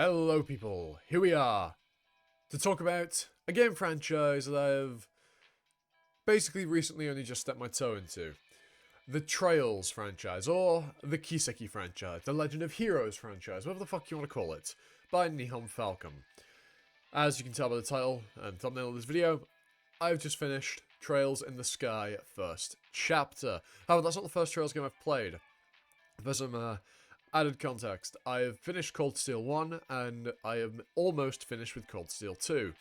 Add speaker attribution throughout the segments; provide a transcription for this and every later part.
Speaker 1: Hello people, here we are to talk about a game franchise that I've basically recently only just stepped my toe into. The Trails franchise, or the Kiseki franchise, the Legend of Heroes franchise, whatever the fuck you want to call it, by Nihon Falcom. As you can tell by the title and thumbnail of this video, I've just finished Trails in the Sky first chapter. However, that's not the first Trails game I've played. For some added context, I have finished Cold Steel 1, and I am almost finished with Cold Steel 2.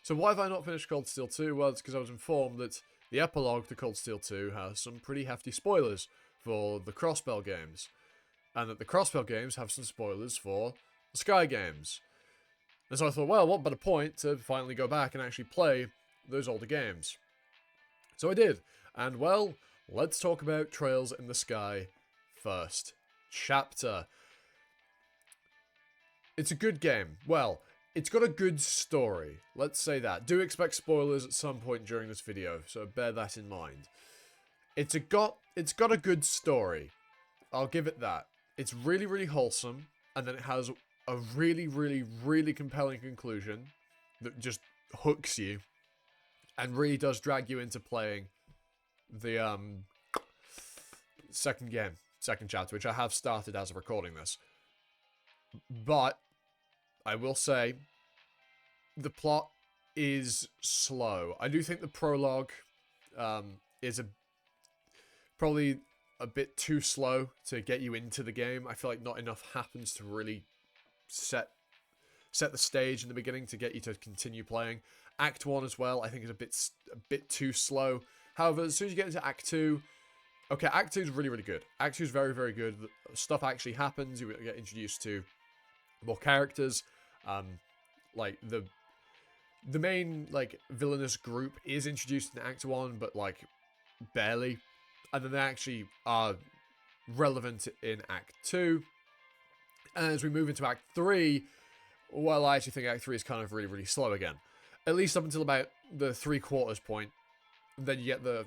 Speaker 1: So why have I not finished Cold Steel 2? Well, it's because I was informed that the epilogue to Cold Steel 2 has some pretty hefty spoilers for the Crossbell games, and that the Crossbell games have some spoilers for the Sky games. And so I thought, well, what better point to finally go back and actually play those older games. So I did, and well, let's talk about Trails in the Sky first chapter. It's a good game. Well, it's got a good story. Let's say that. Do expect spoilers at some point during this video, so bear that in mind. It's got a good story. I'll give it that. It's really, really wholesome, and then it has a really, really, really compelling conclusion that just hooks you and really does drag you into playing the second chapter, which I have started as of recording this. But I will say the plot is slow. I do think the prologue is probably a bit too slow to get you into the game. I feel like not enough happens to really set the stage in the beginning to get you to continue playing. Act 1 as well, I think, is a bit too slow. However, as soon as you get into Act 2, okay, Act 2 is really, really good. Act 2 is very, very good. Stuff actually happens. You get introduced to more characters. Like, the main, like, villainous group is introduced in Act 1, but, like, barely. And then they actually are relevant in Act 2. And as we move into Act 3, well, I actually think Act 3 is kind of really, really slow again. At least up until about the 3/4 point. Then you get the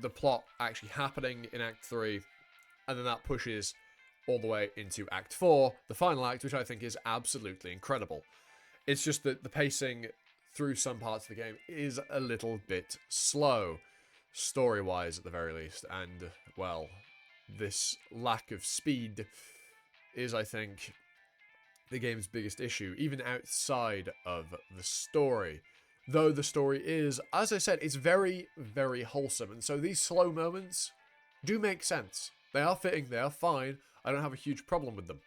Speaker 1: plot actually happening in Act 3, and then that pushes all the way into Act 4, the final act, which I think is absolutely incredible. It's just that the pacing through some parts of the game is a little bit slow, story-wise at the very least, and, well, this lack of speed is, I think, the game's biggest issue, even outside of the story. Though the story is, as I said, it's very, very wholesome. And so these slow moments do make sense. They are fitting, they are fine. I don't have a huge problem with them.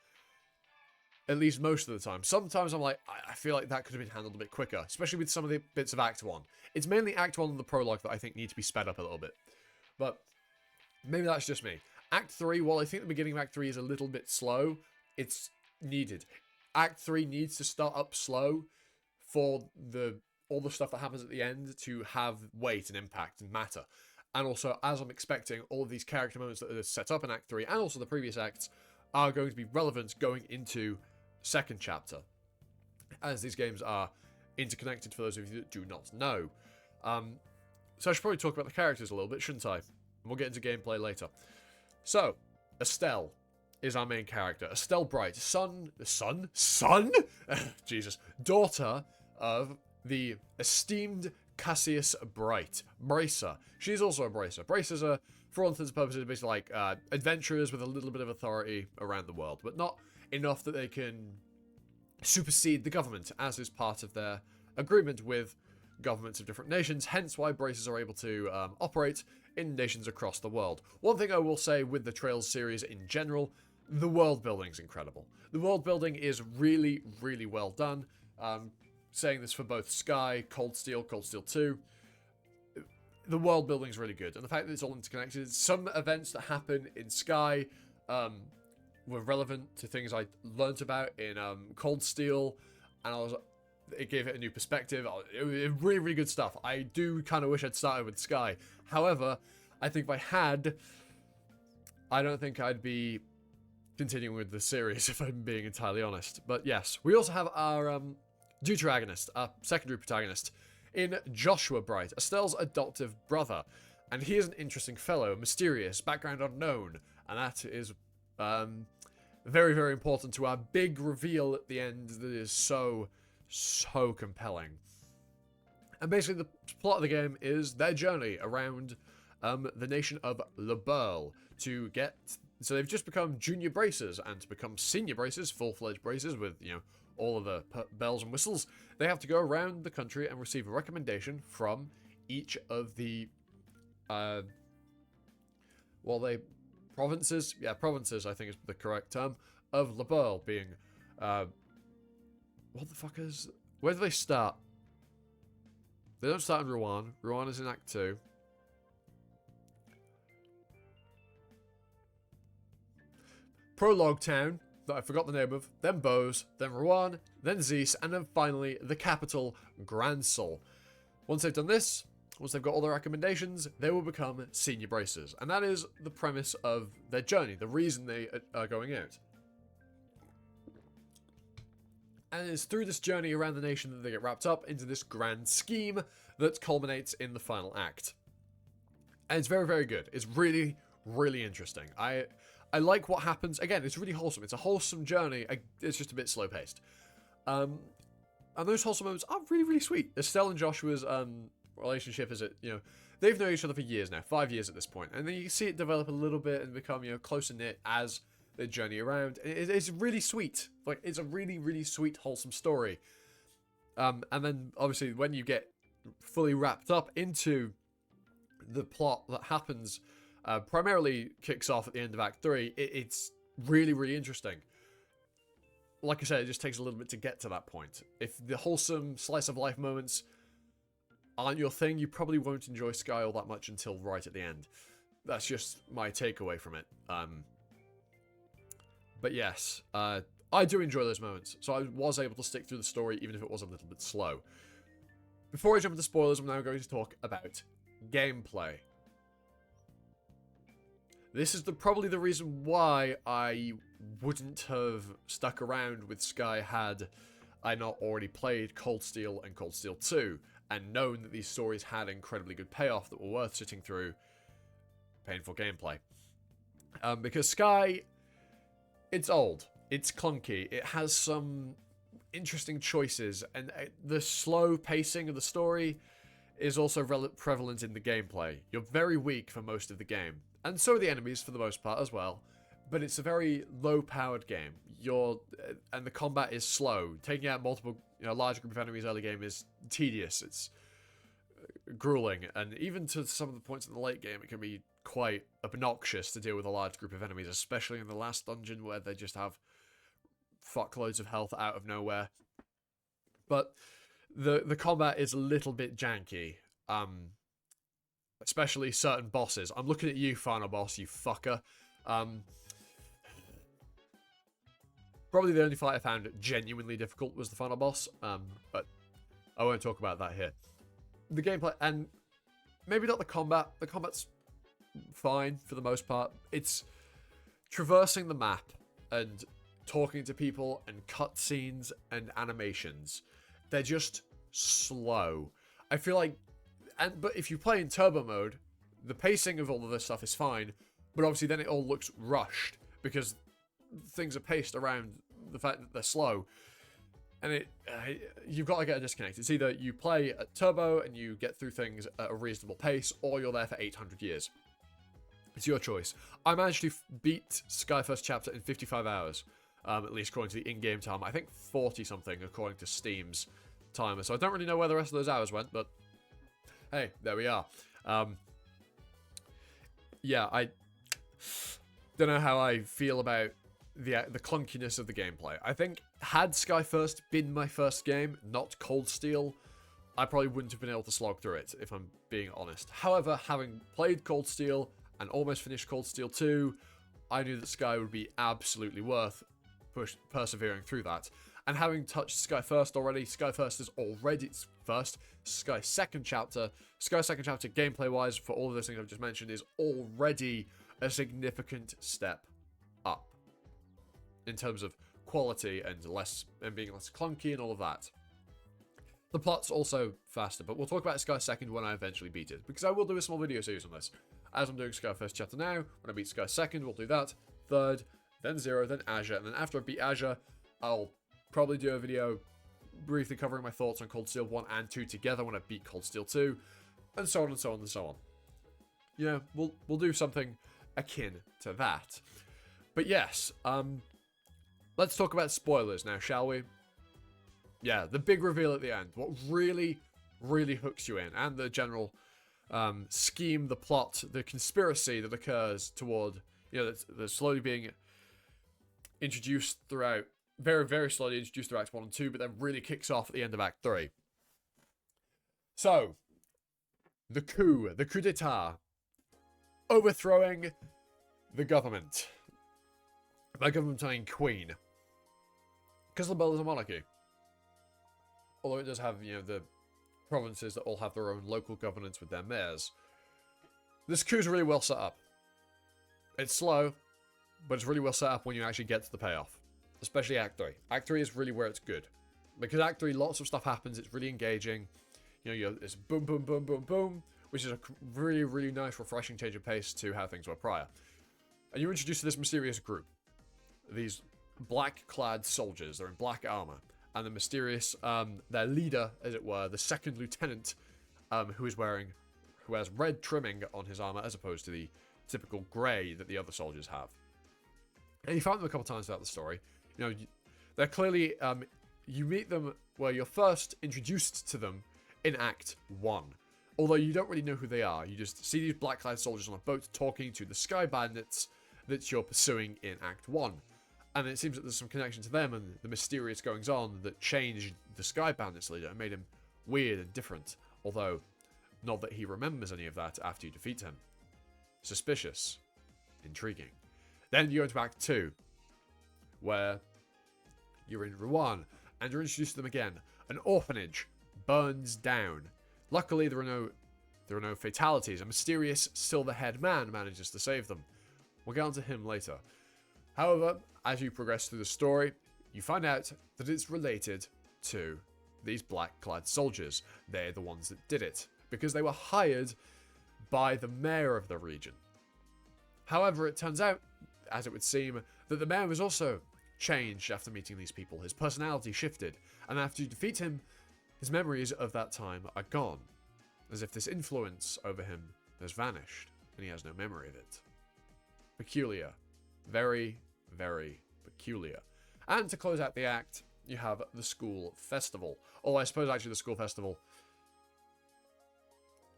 Speaker 1: At least most of the time. Sometimes I'm like, I feel like that could have been handled a bit quicker. Especially with some of the bits of Act 1. It's mainly Act 1 and the prologue that I think need to be sped up a little bit. But maybe that's just me. Act 3, while I think the beginning of Act 3 is a little bit slow, it's needed. Act 3 needs to start up slow for all the stuff that happens at the end to have weight and impact and matter. And also, as I'm expecting, all of these character moments that are set up in Act 3 and also the previous acts are going to be relevant going into second chapter, as these games are interconnected for those of you that do not know. So I should probably talk about the characters a little bit, shouldn't I? And we'll get into gameplay later. So, Estelle is our main character. Estelle Bright, Jesus, daughter of the esteemed Cassius Bright. Bracer. She's also a Bracer. Bracers are, for all intents and purposes, basically like adventurers with a little bit of authority around the world, but not enough that they can supersede the government, as is part of their agreement with governments of different nations, hence why Bracers are able to operate in nations across the world. One thing I will say with the Trails series in general, the world building is incredible. The world building is really, really well done. Saying this for both Sky, Cold Steel 2. The world building is really good, and the fact that it's all interconnected. Some events that happen in Sky were relevant to things I learnt about in Cold Steel, and it gave it a new perspective. It was really, really good stuff. I do kind of wish I'd started with Sky. However, I think if I had, I don't think I'd be continuing with the series, if I'm being entirely honest. But yes, we also have our deuteragonist, our secondary protagonist, in Joshua Bright, Estelle's adoptive brother. And he is an interesting fellow, mysterious, background unknown, and that is very, very important to our big reveal at the end that is so, so compelling. And basically the plot of the game is their journey around the nation of Leburl to get... So they've just become junior bracers, and to become senior bracers, full-fledged bracers with, you know, all of the bells and whistles, they have to go around the country and receive a recommendation from each of the, provinces? Yeah, provinces, I think is the correct term, of Leburl being, what the fuck is... Where do they start? They don't start in Rouen. Rouen is in Act 2. Prologue Town, that I forgot the name of, then Bose, then Rouen, then Zeus, and then finally the capital, Gransel. Once they've done this, once they've got all their recommendations, they will become senior bracers. And that is the premise of their journey, the reason they are going out. And it's through this journey around the nation that they get wrapped up into this grand scheme that culminates in the final act. And it's very, very good. It's really, really interesting. I like what happens. Again, it's really wholesome. It's a wholesome journey. It's just a bit slow-paced. And those wholesome moments are really, really sweet. Estelle and Joshua's relationship is, they've known each other for years now. 5 years at this point. And then you see it develop a little bit and become, closer-knit as they journey around. It's really sweet. Like, it's a really, really sweet, wholesome story. And then, obviously, when you get fully wrapped up into the plot that happens... primarily kicks off at the end of Act 3. It's really, really interesting. Like I said, it just takes a little bit to get to that point. If the wholesome slice of life moments aren't your thing, you probably won't enjoy Sky all that much until right at the end. That's just my takeaway from it. But yes, I do enjoy those moments, so I was able to stick through the story even if it was a little bit slow. Before I jump into spoilers, I'm now going to talk about gameplay. This is probably the reason why I wouldn't have stuck around with Sky had I not already played Cold Steel and Cold Steel 2, and known that these stories had incredibly good payoff that were worth sitting through painful gameplay. Because Sky, it's old, it's clunky, it has some interesting choices, and the slow pacing of the story is also prevalent in the gameplay. You're very weak for most of the game. And so are the enemies for the most part as well. But it's a very low-powered game. And the combat is slow. Taking out multiple, large group of enemies early game is tedious. It's grueling. And even to some of the points in the late game, it can be quite obnoxious to deal with a large group of enemies, especially in the last dungeon where they just have fuckloads of health out of nowhere. But the combat is a little bit janky. Especially certain bosses. I'm looking at you, final boss, you fucker. Probably the only fight I found genuinely difficult was the final boss. But I won't talk about that here. The gameplay, and maybe not the combat. The combat's fine for the most part. It's traversing the map and talking to people and cutscenes and animations. They're just slow. I feel like... But if you play in turbo mode, the pacing of all of this stuff is fine, but obviously then it all looks rushed, because things are paced around the fact that they're slow, and you've got to get a disconnect. It's either you play at turbo and you get through things at a reasonable pace, or you're there for 800 years. It's your choice. I managed to beat Sky First Chapter in 55 hours, at least according to the in-game time. I think 40-something according to Steam's timer, so I don't really know where the rest of those hours went, but... Hey, there we are. Yeah, I don't know how I feel about the clunkiness of the gameplay. I think had Sky First been my first game, not Cold Steel, I probably wouldn't have been able to slog through it, if I'm being honest. However, having played Cold Steel and almost finished Cold Steel 2, I knew that Sky would be absolutely worth persevering through that. And having touched Sky First already, Sky First is already first. Sky Second Chapter gameplay-wise, for all of those things I've just mentioned, is already a significant step up in terms of quality and being less clunky and all of that. The plot's also faster, but we'll talk about Sky Second when I eventually beat it, because I will do a small video series on this. As I'm doing Sky First Chapter now, when I beat Sky Second, we'll do that. Third, then Zero, then Azure, and then after I beat Azure, I'll probably do a video briefly covering my thoughts on Cold Steel 1 and 2 together when I beat Cold Steel 2, and so on and so on and so on. You know, we'll do something akin to that. But yes, let's talk about spoilers now, shall we? Yeah, the big reveal at the end. What really, really hooks you in, and the general scheme, the plot, the conspiracy that occurs toward, you know, that's slowly being introduced throughout, very, very slowly introduced through Acts 1 and 2, but then really kicks off at the end of Act 3. So, the coup d'etat, overthrowing the government. By government, I mean Queen. Because the Bell is a monarchy. Although it does have, you know, the provinces that all have their own local governance with their mayors. This coup is really well set up. It's slow, but it's really well set up when you actually get to the payoff. Especially Act 3. Act 3 is really where it's good. Because Act 3, lots of stuff happens, it's really engaging. You know, it's boom, boom, boom, boom, boom, which is a really, really nice, refreshing change of pace to how things were prior. And you're introduced to this mysterious group. These black-clad soldiers, they're in black armor. And the mysterious, their leader, as it were, the second lieutenant, who has red trimming on his armor, as opposed to the typical grey that the other soldiers have. And you find them a couple times throughout the story. You know, they're clearly, you meet them, well, you're first introduced to them in Act 1. Although you don't really know who they are. You just see these black-clad soldiers on a boat talking to the sky bandits that you're pursuing in Act 1. And it seems that there's some connection to them and the mysterious goings-on that changed the Sky Bandits leader and made him weird and different. Although, not that he remembers any of that after you defeat him. Suspicious. Intriguing. Then you go into Act 2, where you're in Rouen, and you're introduced to them again. An orphanage burns down. Luckily, there are no fatalities. A mysterious silver-haired man manages to save them. We'll get onto him later. However, as you progress through the story, you find out that it's related to these black-clad soldiers. They're the ones that did it, because they were hired by the mayor of the region. However, it turns out, as it would seem, that the mayor was also changed after meeting these people. His personality shifted, and after you defeat him, his memories of that time are gone, as if this influence over him has vanished, and he has no memory of it. Peculiar. Very, very peculiar. And to close out the act, you have the school festival. Oh, I suppose actually the school festival...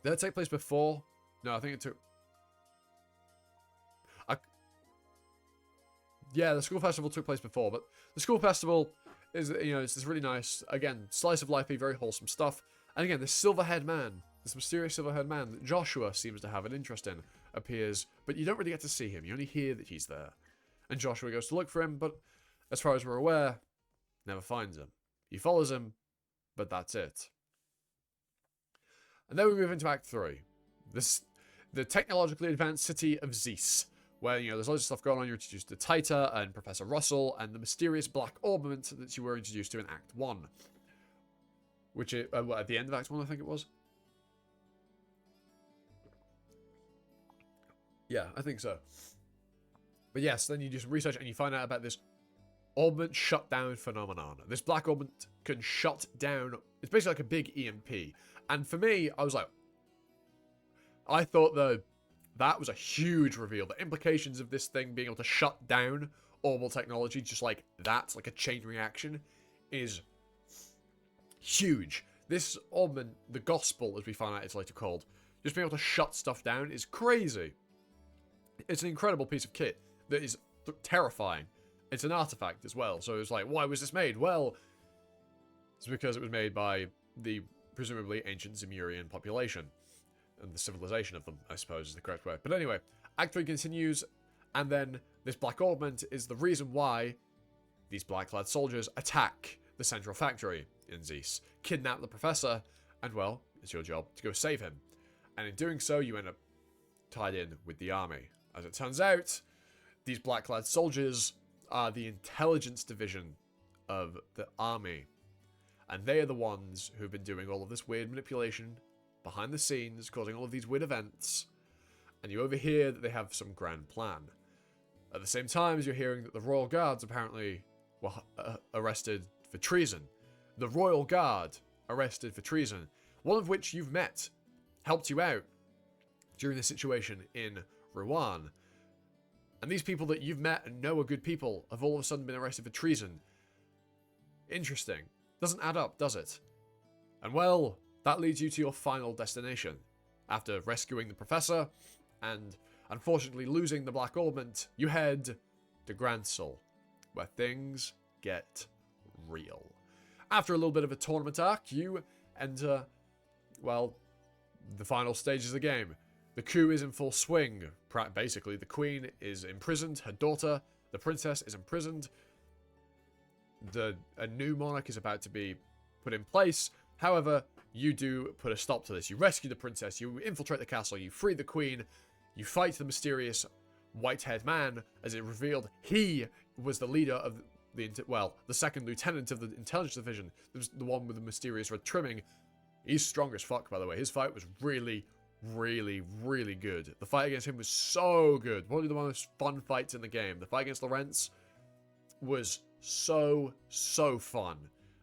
Speaker 1: Did that take place before? No, I think it took... Yeah, the school festival took place before, but the school festival is, you know, it's this really nice, again, slice of lifey, very wholesome stuff. And again, this silver-haired man, this mysterious silver-haired man that Joshua seems to have an interest in, appears, but you don't really get to see him. You only hear that he's there. And Joshua goes to look for him, but as far as we're aware, never finds him. He follows him, but that's it. And then we move into Act 3. The technologically advanced city of Zeus, where, you know, there's loads of stuff going on. You're introduced to Taita and Professor Russell and the mysterious black orbment that you were introduced to in Act 1. Which, at the end of Act 1, I think it was? Yeah, I think so. But yes, then you do some research and you find out about this orbment shutdown phenomenon. This black orbment can shut down... It's basically like a big EMP. And for me, I was like... I thought that was a huge reveal. The implications of this thing being able to shut down orbital technology just like that, like a chain reaction, is huge. This orbment, the gospel, as we find out it's later called, just being able to shut stuff down is crazy. It's an incredible piece of kit that is terrifying. It's an artifact as well, so it's like, why was this made? Well, it's because it was made by the presumably ancient Zemurian population. And the civilization of them, I suppose, is the correct word. But anyway, Act 3 continues, and then this black orbment is the reason why these black-clad soldiers attack the central factory in Zeus, kidnap the professor, and, well, it's your job to go save him. And in doing so, you end up tied in with the army. As it turns out, these black-clad soldiers are the intelligence division of the army. And they are the ones who've been doing all of this weird manipulation behind the scenes, causing all of these weird events. And you overhear that they have some grand plan. At the same time as you're hearing that the Royal Guards apparently were arrested for treason. The Royal Guard arrested for treason, one of which you've met, helped you out during the situation in Rouen. And these people that you've met and know are good people have all of a sudden been arrested for treason. Interesting. Doesn't add up, does it? And well, that leads you to your final destination. After rescuing the Professor and unfortunately losing the Black Ornament, you head to Gransel, where things get real. After a little bit of a tournament arc, you enter, well, the final stages of the game. The coup is in full swing. Basically, the Queen is imprisoned, her daughter, the Princess, is imprisoned. A new monarch is about to be put in place. However, you do put a stop to this. You rescue the Princess, you infiltrate the castle, you free the Queen, you fight the mysterious white-haired man, as it revealed he was the leader of the second lieutenant of the intelligence division, the one with the mysterious red trimming. He's strong as fuck, by the way. His fight was really, really, really good. The fight against him was so good. Probably the most fun fights in the game. The fight against Lawrence was so fun.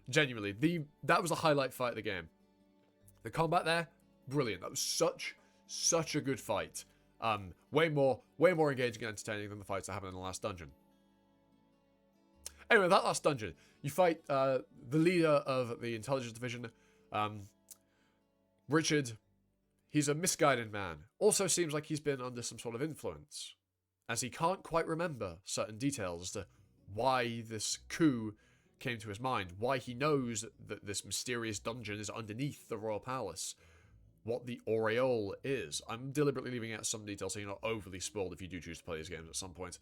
Speaker 1: Genuinely, that was the highlight fight of the game. The combat there, brilliant. That was such a good fight. Way more engaging and entertaining than the fights that happened in the last dungeon. Anyway, that last dungeon, you fight the leader of the intelligence division, Richard. He's a misguided man. Also seems like he's been under some sort of influence, as he can't quite remember certain details as to why this coup came to his mind, why he knows that this mysterious dungeon is underneath the royal palace, what the aureole is. I'm deliberately leaving out some details so you're not overly spoiled if you do choose to play these games at some point.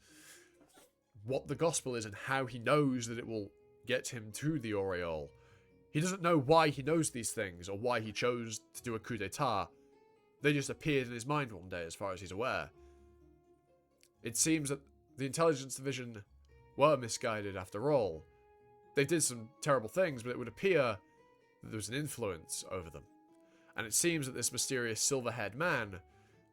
Speaker 1: What the gospel is and how he knows that it will get him to the aureole. He doesn't know why he knows these things or why he chose to do a coup d'etat. They just appeared in his mind one day, as far as he's aware. It seems that the intelligence division were misguided after all. They did some terrible things, but it would appear that there was an influence over them. And it seems that this mysterious silver-haired man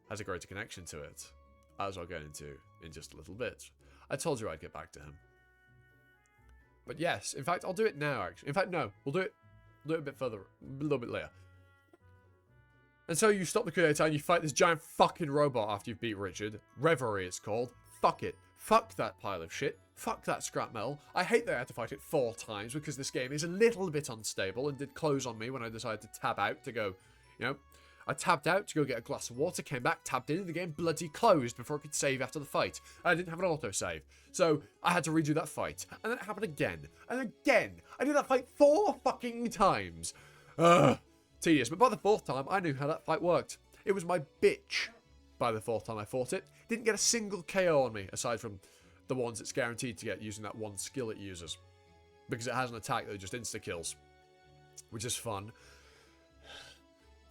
Speaker 1: has a greater connection to it, as I'll get into in just a little bit. I told you I'd get back to him. But yes, in fact, I'll do it now, actually. In fact, no, we'll do it a bit further, a little bit later. And so you stop the coup d'etat and you fight this giant fucking robot after you've beat Richard. Reverie, it's called. Fuck it. Fuck that pile of shit. Fuck that scrap metal. I hate that I had to fight it 4 times because this game is a little bit unstable and did close on me when I decided to tab out to go, I tabbed out to go get a glass of water, came back, tabbed in, and the game bloody closed before I could save after the fight. And I didn't have an autosave. So I had to redo that fight. And then it happened again. And again. I did that fight 4 fucking times. Tedious. But by the 4th time, I knew how that fight worked. It was my bitch by the 4th time I fought it. Didn't get a single KO on me, aside from the ones it's guaranteed to get using that one skill it uses. Because it has an attack that just insta-kills. Which is fun.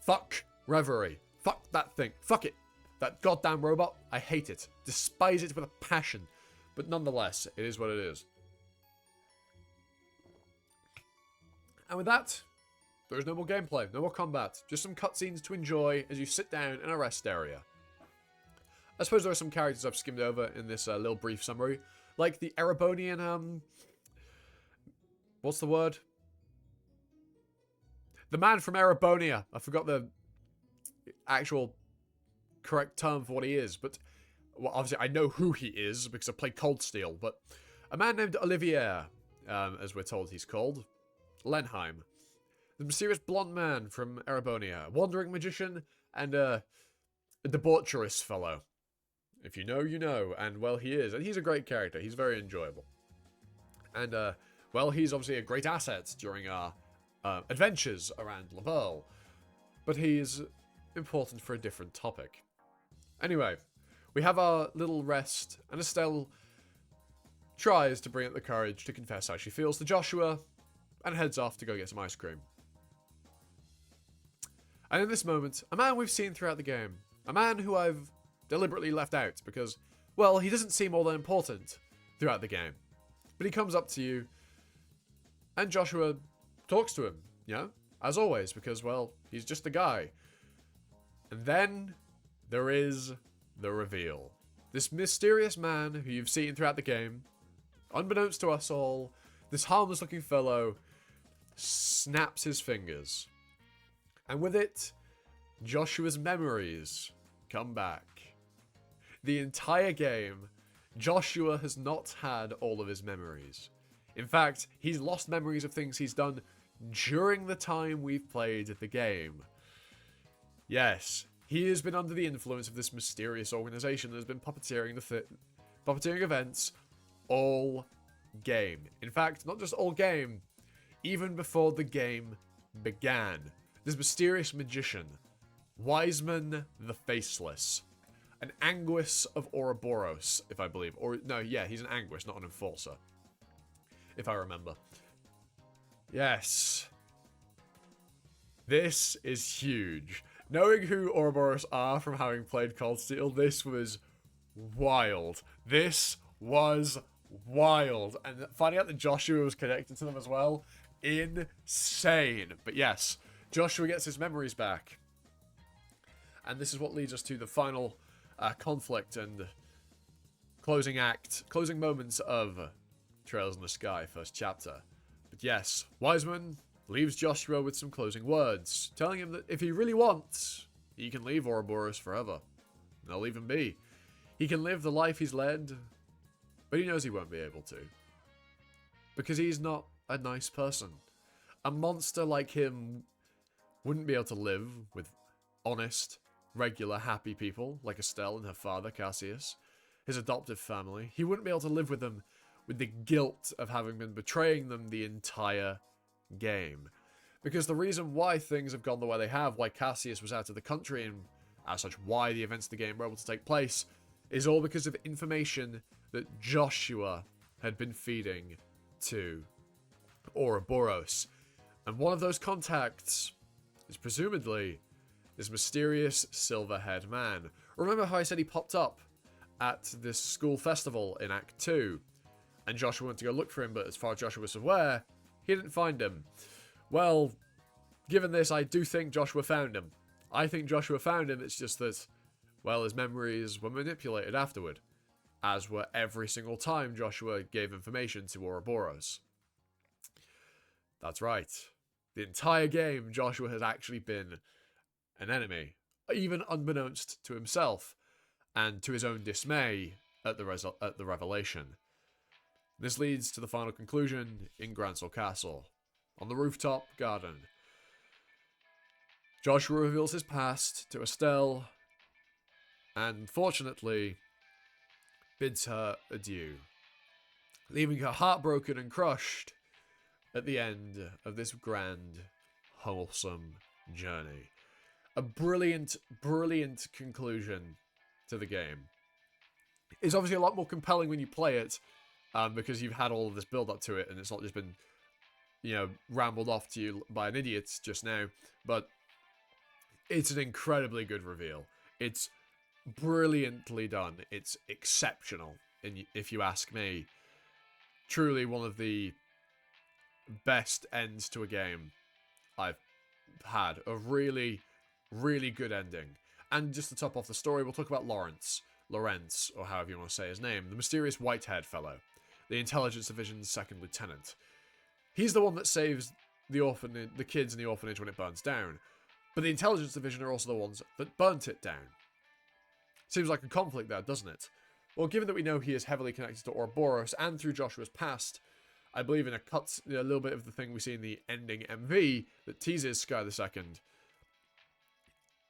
Speaker 1: Fuck Reverie. Fuck that thing. Fuck it. That goddamn robot. I hate it. Despise it with a passion. But nonetheless, it is what it is. And with that, there is no more gameplay, no more combat. Just some cutscenes to enjoy as you sit down in a rest area. I suppose there are some characters I've skimmed over in this little brief summary. Like the Erebonian, what's the word? The man from Erebonia. I forgot the actual correct term for what he is, but well, obviously I know who he is because I played Cold Steel, but a man named Olivier, as we're told he's called, Lenheim, the mysterious blonde man from Erebonia, a wandering magician and a debaucherous fellow. If you know, you know, and well, he is, and he's a great character. He's very enjoyable, and well, he's obviously a great asset during our adventures around Laval, but he's important for a different topic. Anyway, we have our little rest, and Estelle tries to bring up the courage to confess how she feels to Joshua, and heads off to go get some ice cream. And in this moment, a man we've seen throughout the game, a man who I've deliberately left out because, well, he doesn't seem all that important throughout the game, but he comes up to you, and Joshua talks to him, as always, because, well, he's just a guy. And then there is the reveal. This mysterious man who you've seen throughout the game, unbeknownst to us all, this harmless looking fellow snaps his fingers. And with it, Joshua's memories come back. The entire game, Joshua has not had all of his memories. In fact, he's lost memories of things he's done during the time we've played the game. Yes, he has been under the influence of this mysterious organization that has been puppeteering puppeteering events all game. In fact, not just all game, even before the game began. This mysterious magician, Wiseman the Faceless, an Anguis of Ouroboros, if I believe. Or no, yeah, he's an Anguis, not an enforcer, if I remember. Yes. This is huge. Knowing who Ouroboros are from having played Cold Steel, this was wild. This was wild. And finding out that Joshua was connected to them as well, insane. But yes, Joshua gets his memories back. And this is what leads us to the final conflict and closing moments of Trails in the Sky, first chapter. But yes, Wiseman leaves Joshua with some closing words, telling him that if he really wants, he can leave Ouroboros forever. They'll leave him be. He can live the life he's led, but he knows he won't be able to. Because he's not a nice person. A monster like him wouldn't be able to live with honest, regular, happy people like Estelle and her father, Cassius, his adoptive family. He wouldn't be able to live with them with the guilt of having been betraying them the entire game. Because the reason why things have gone the way they have, why Cassius was out of the country, and as such why the events of the game were able to take place, is all because of information that Joshua had been feeding to Ouroboros. And one of those contacts is presumably this mysterious silver-haired man. Remember how I said he popped up at this school festival in Act 2? And Joshua went to go look for him, but as far as Joshua was aware, he didn't find him. Well, given this, I do think Joshua found him. I think Joshua found him, it's just that, well, his memories were manipulated afterward. As were every single time Joshua gave information to Ouroboros. That's right. The entire game, Joshua has actually been an enemy, even unbeknownst to himself, and to his own dismay at the revelation. This leads to the final conclusion in Gransel Castle, on the rooftop garden. Joshua reveals his past to Estelle, and fortunately, bids her adieu, leaving her heartbroken and crushed at the end of this grand, wholesome journey. A brilliant, brilliant conclusion to the game. It's obviously a lot more compelling when you play it, because you've had all of this build-up to it, and it's not just been, rambled off to you by an idiot just now, but it's an incredibly good reveal. It's brilliantly done. It's exceptional, if you ask me. Truly one of the best ends to a game I've had. A really, really good ending. And just to top off the story, we'll talk about Lawrence, or however you want to say his name, the mysterious white-haired fellow, the Intelligence Division's second lieutenant. He's the one that saves the kids in the orphanage when it burns down, but the Intelligence Division are also the ones that burnt it down. Seems like a conflict there, doesn't it? Well, given that we know he is heavily connected to Ouroboros and through Joshua's past, I believe in a little bit of the thing we see in the ending MV that teases Sky the Second.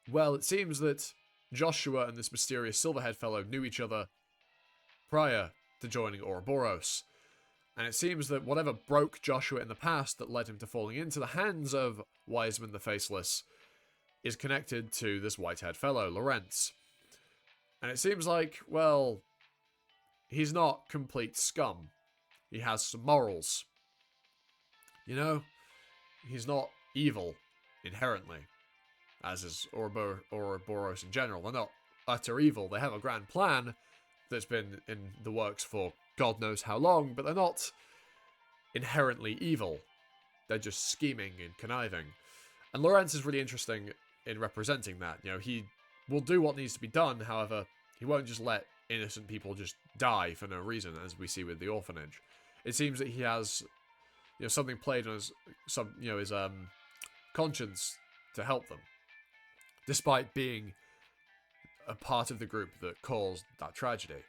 Speaker 1: Well, it seems that Joshua and this mysterious silverhead fellow knew each other prior to joining Ouroboros. And it seems that whatever broke Joshua in the past that led him to falling into the hands of Wiseman the Faceless is connected to this white-haired fellow, Lawrence. And it seems like, well, he's not complete scum. He has some morals. He's not evil, inherently. As is Ouroboros in general. They're not utter evil. They have a grand plan that's been in the works for God knows how long, but they're not inherently evil. They're just scheming and conniving. And Lawrence is really interesting in representing that. He will do what needs to be done, however, he won't just let innocent people just die for no reason, as we see with the orphanage. It seems that he has, something played on his conscience to help them, despite being a part of the group that caused that tragedy.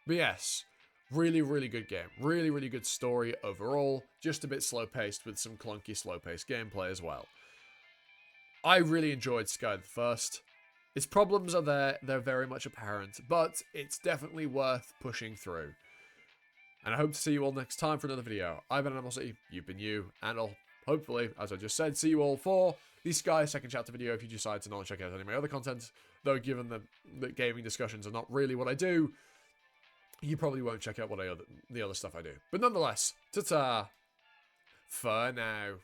Speaker 1: But yes, really, really good game. Really, really good story overall. Just a bit slow-paced with some clunky, slow-paced gameplay as well. I really enjoyed Sky the First. Its problems are there, they're very much apparent, but it's definitely worth pushing through. And I hope to see you all next time for another video. I've been Animosity, you've been you, and I'll hopefully, as I just said, see you all for the Sky second chapter video if you decide to not check out any of my other content. Though given that gaming discussions are not really what I do, you probably won't check out the other stuff I do. But nonetheless, ta-ta for now.